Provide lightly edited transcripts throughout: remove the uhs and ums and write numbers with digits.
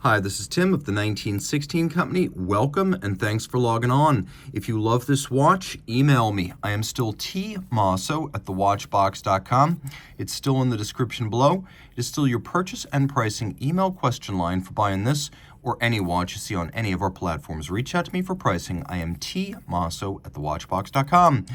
Hi, this is Tim of the 1916 Company. Welcome and thanks for logging on. If you love this watch, email me. I am still Team Mosso at thewatchbox.com. It's still in the description below. It is still your purchase and pricing email question line for buying this or any watch you see on any of our platforms. Reach out to me for pricing. I am Team Mosso at thewatchbox.com.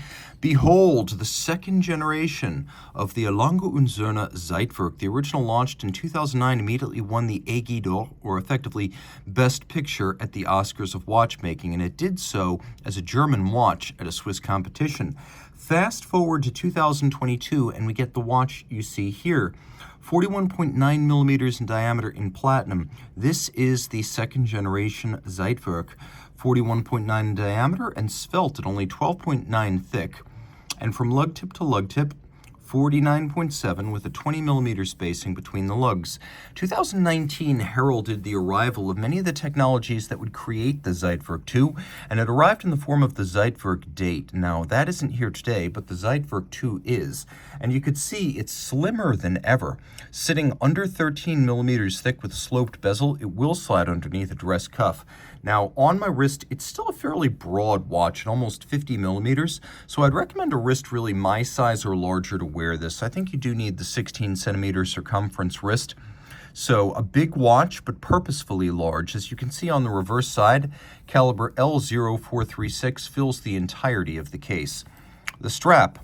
Behold, the second generation of the Lange Söhne Zeitwerk. The original launched in 2009, immediately won the Elegance, or effectively Best Picture at the Oscars of Watchmaking, and it did so as a German watch at a Swiss competition. Fast forward to 2022, and we get the watch you see here. 41.9 millimeters in diameter in platinum. This is the second generation Zeitwerk. 41.9 in diameter and svelte at only 12.9 thick. And from lug tip to lug tip, 49.7 with a 20 millimeter spacing between the lugs. 2019 heralded the arrival of many of the technologies that would create the Zeitwerk 2, and it arrived in the form of the Zeitwerk Date. Now, that isn't here today, but the Zeitwerk 2 is. And you could see it's slimmer than ever. Sitting under 13 millimeters thick with a sloped bezel, it will slide underneath a dress cuff. Now, on my wrist, it's still a fairly broad watch at almost 50 millimeters, so I'd recommend a wrist really my size or larger to wear this. I think you do need the 16 centimeter circumference wrist. So a big watch, but purposefully large. As you can see on the reverse side, caliber L043.1 fills the entirety of the case. The strap,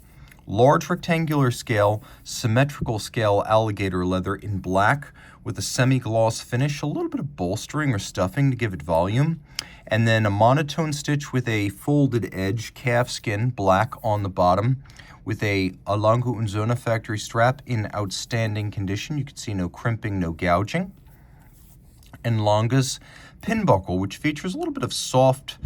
large rectangular scale, symmetrical scale alligator leather in black with a semi-gloss finish, a little bit of bolstering or stuffing to give it volume, and then a monotone stitch with a folded edge, calfskin, black on the bottom, with a Lange Söhne factory strap in outstanding condition. You can see no crimping, no gouging. And Lange's pin buckle, which features a little bit of soft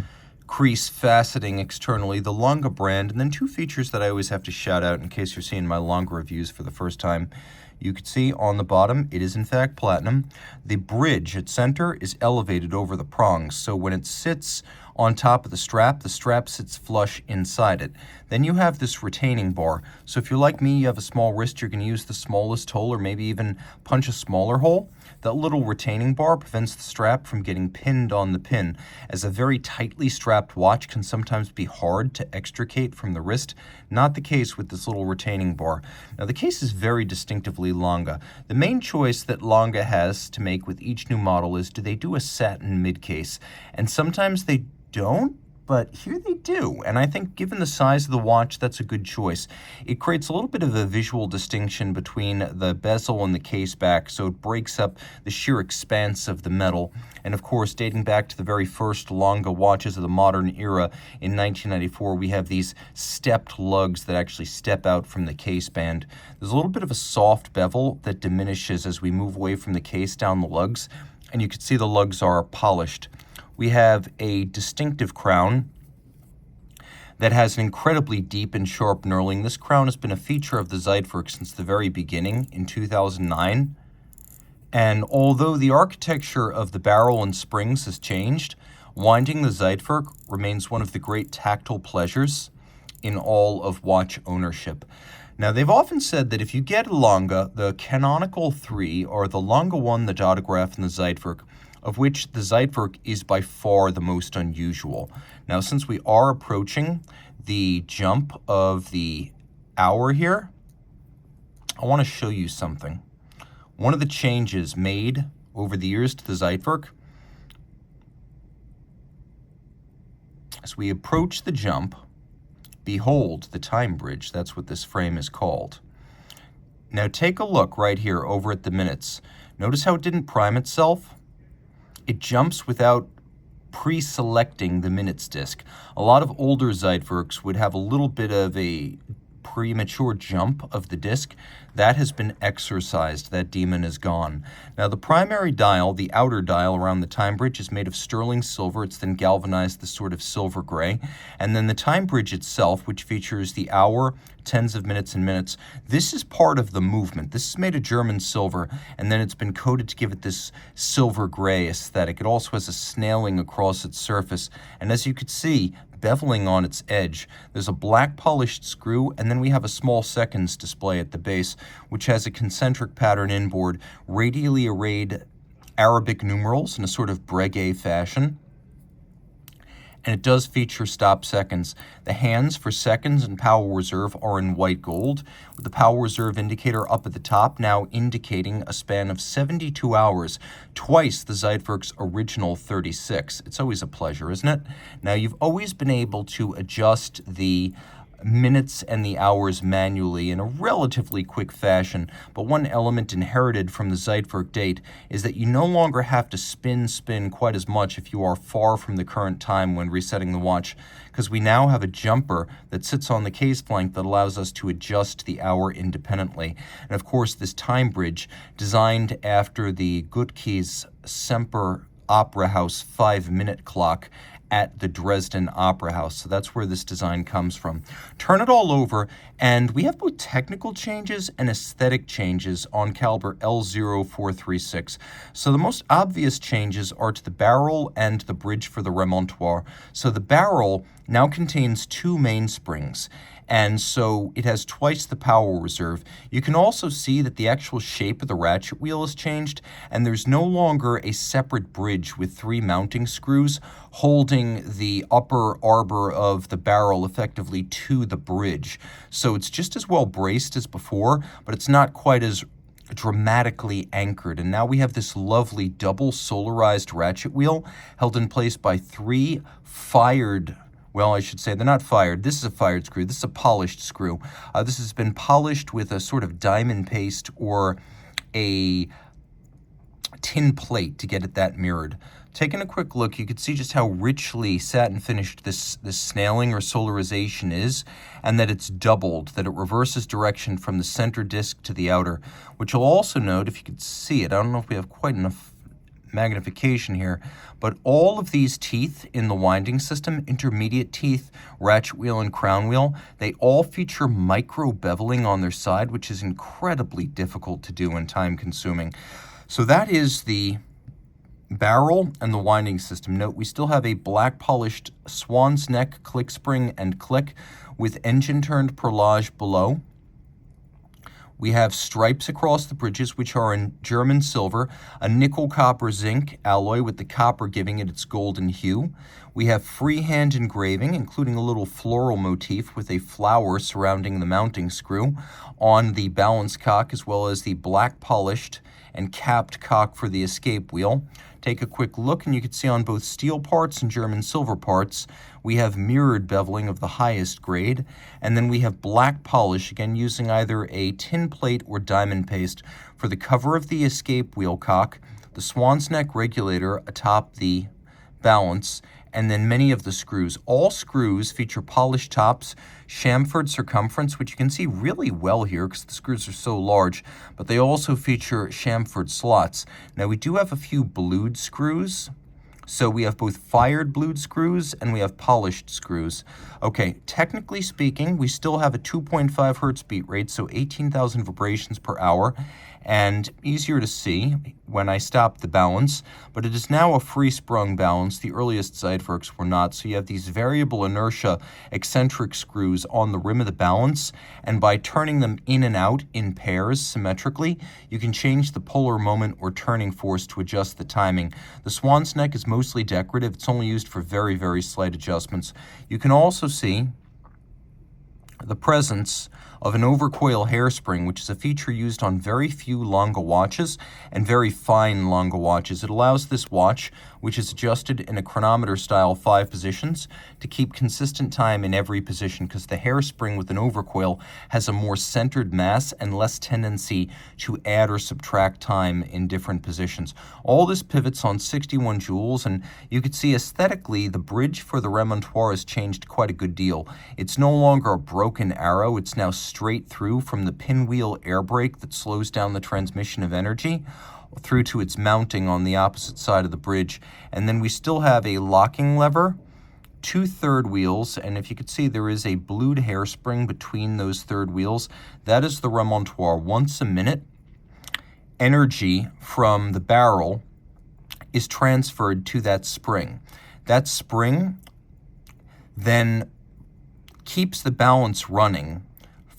crease faceting externally, the Lange brand, and then two features that I always have to shout out in case you're seeing my Lange reviews for the first time. You can see on the bottom, it is in fact platinum. The bridge at center is elevated over the prongs, so when it sits on top of the strap sits flush inside it. Then you have this retaining bar. So if you're like me, you have a small wrist, you're going to use the smallest hole or maybe even punch a smaller hole. That little retaining bar prevents the strap from getting pinned on the pin, as a very tightly strapped watch can sometimes be hard to extricate from the wrist. Not the case with this little retaining bar. Now the case is very distinctively Lange. The main choice that Lange has to make with each new model is, do they do a satin mid-case? And sometimes they don't, but here they do, and I think given the size of the watch, that's a good choice. It creates a little bit of a visual distinction between the bezel and the case back, so it breaks up the sheer expanse of the metal. And of course, dating back to the very first Lange watches of the modern era in 1994, we have these stepped lugs that actually step out from the case band. There's a little bit of a soft bevel that diminishes as we move away from the case down the lugs, and you can see the lugs are polished. We have a distinctive crown that has an incredibly deep and sharp knurling. This crown has been a feature of the Zeitwerk since the very beginning in 2009. And although the architecture of the barrel and springs has changed, winding the Zeitwerk remains one of the great tactile pleasures in all of watch ownership. Now, they've often said that if you get a Lange, the canonical three are the Lange 1, the Dotograph, and the Zeitwerk, of which the Zeitwerk is by far the most unusual. Now, since we are approaching the jump of the hour here, I want to show you something. One of the changes made over the years to the Zeitwerk, as we approach the jump, behold the time bridge. That's what this frame is called. Now take a look right here over at the minutes. Notice how it didn't prime itself? It jumps without pre-selecting the minutes disc. A lot of older Zeitwerks would have a little bit of a premature jump of the disc. That has been exorcised. That demon is gone. Now the primary dial, the outer dial around the time bridge, is made of sterling silver. It's then galvanized this sort of silver gray. And then the time bridge itself, which features the hour, tens of minutes and minutes, this is part of the movement. This is made of German silver, and then it's been coated to give it this silver gray aesthetic. It also has a snailing across its surface. And as you could see, beveling on its edge, there's a black polished screw, and then we have a small seconds display at the base, which has a concentric pattern inboard, radially arrayed Arabic numerals in a sort of breguet fashion. And it does feature stop seconds. The hands for seconds and power reserve are in white gold, with the power reserve indicator up at the top now indicating a span of 72 hours, twice the Zeitwerk's original 36. It's always a pleasure, isn't it? Now, you've always been able to adjust the minutes and the hours manually in a relatively quick fashion, but one element inherited from the Zeitwerk date is that you no longer have to spin quite as much if you are far from the current time when resetting the watch, because we now have a jumper that sits on the case flank that allows us to adjust the hour independently. And of course, this time bridge, designed after the Guttke's Semper Opera House 5-minute clock at the Dresden Opera House. So that's where this design comes from. Turn it all over, and we have both technical changes and aesthetic changes on caliber L043.6. So the most obvious changes are to the barrel and the bridge for the remontoir. So the barrel now contains 2 mainsprings, and so it has twice the power reserve. You can also see that the actual shape of the ratchet wheel has changed, and there's no longer a separate bridge with 3 mounting screws holding the upper arbor of the barrel effectively to the bridge. So it's just as well braced as before, but it's not quite as dramatically anchored. And now we have this lovely double solarized ratchet wheel held in place by 3 fired, well, I should say they're not fired. This is a fired screw. This is a polished screw. This has been polished with a sort of diamond paste or a tin plate to get it that mirrored. Taking a quick look, you can see just how richly satin finished this snailing or solarization is, and that it's doubled, that it reverses direction from the center disc to the outer, which you'll also note, if you could see it, I don't know if we have quite enough magnification here, but all of these teeth in the winding system, intermediate teeth, ratchet wheel, and crown wheel, they all feature micro beveling on their side, which is incredibly difficult to do and time consuming. So that is the barrel and the winding system. Note, we still have a black polished swan's neck click spring and click with engine turned perlage below. We have stripes across the bridges, which are in German silver, a nickel copper zinc alloy with the copper giving it its golden hue. We have freehand engraving, including a little floral motif with a flower surrounding the mounting screw on the balance cock, as well as the black polished and capped cock for the escape wheel. Take a quick look, and you can see on both steel parts and German silver parts, we have mirrored beveling of the highest grade, and then we have black polish, again using either a tin plate or diamond paste for the cover of the escape wheel cock, the swan's neck regulator atop the balance, and then many of the screws. All screws feature polished tops, chamfered circumference, which you can see really well here because the screws are so large, but they also feature chamfered slots. Now we do have a few blued screws, so we have both fired blued screws and we have polished screws. Okay, technically speaking, we still have a 2.5 hertz beat rate, so 18,000 vibrations per hour, and easier to see when I stop the balance, but it is now a free-sprung balance. The earliest Zeitwerks were not, so you have these variable inertia eccentric screws on the rim of the balance, and by turning them in and out in pairs symmetrically, you can change the polar moment or turning force to adjust the timing. The swan's neck is mostly decorative. It's only used for very, very slight adjustments. You can also see the presence of an overcoil hairspring, which is a feature used on very few Lange watches and very fine Lange watches. It allows this watch, which is adjusted in a chronometer style 5 positions, to keep consistent time in every position, because the hairspring with an overcoil has a more centered mass and less tendency to add or subtract time in different positions. All this pivots on 61 joules, and you can see aesthetically the bridge for the remontoir has changed quite a good deal. It's no longer a broken arrow, it's now straight through from the pinwheel air brake that slows down the transmission of energy through to its mounting on the opposite side of the bridge. And then we still have a locking lever, 2 third wheels, and if you could see, there is a blued hairspring between those third wheels. That is the remontoir. Once a minute, energy from the barrel is transferred to that spring. That spring then keeps the balance running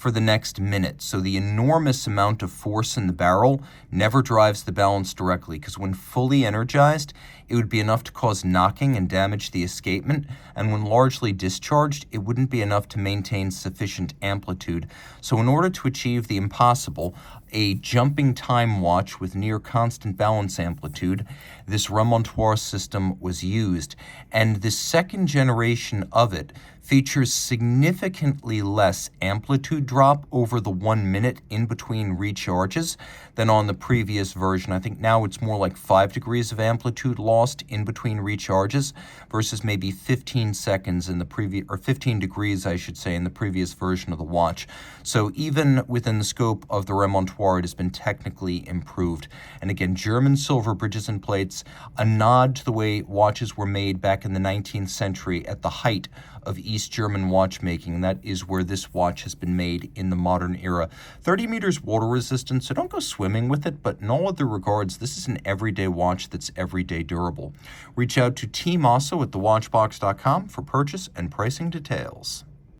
for the next minute. So the enormous amount of force in the barrel never drives the balance directly, because when fully energized, it would be enough to cause knocking and damage the escapement, and when largely discharged, it wouldn't be enough to maintain sufficient amplitude. So in order to achieve the impossible, a jumping time watch with near constant balance amplitude, this remontoire system was used. And the second generation of it features significantly less amplitude drop over the 1 minute in between recharges than on the previous version. I think now it's more like 5 degrees of amplitude lost in between recharges versus maybe 15 seconds in the previous, or 15 degrees, I should say, in the previous version of the watch. So even within the scope of the remontoire, it has been technically improved. And again, German silver bridges and plates, a nod to the way watches were made back in the 19th century at the height of East German watchmaking. That is where this watch has been made in the modern era. 30 meters water resistant, so don't go swimming with it, but in all other regards, this is an everyday watch that's everyday durable. Reach out to Team Mosso at thewatchbox.com for purchase and pricing details.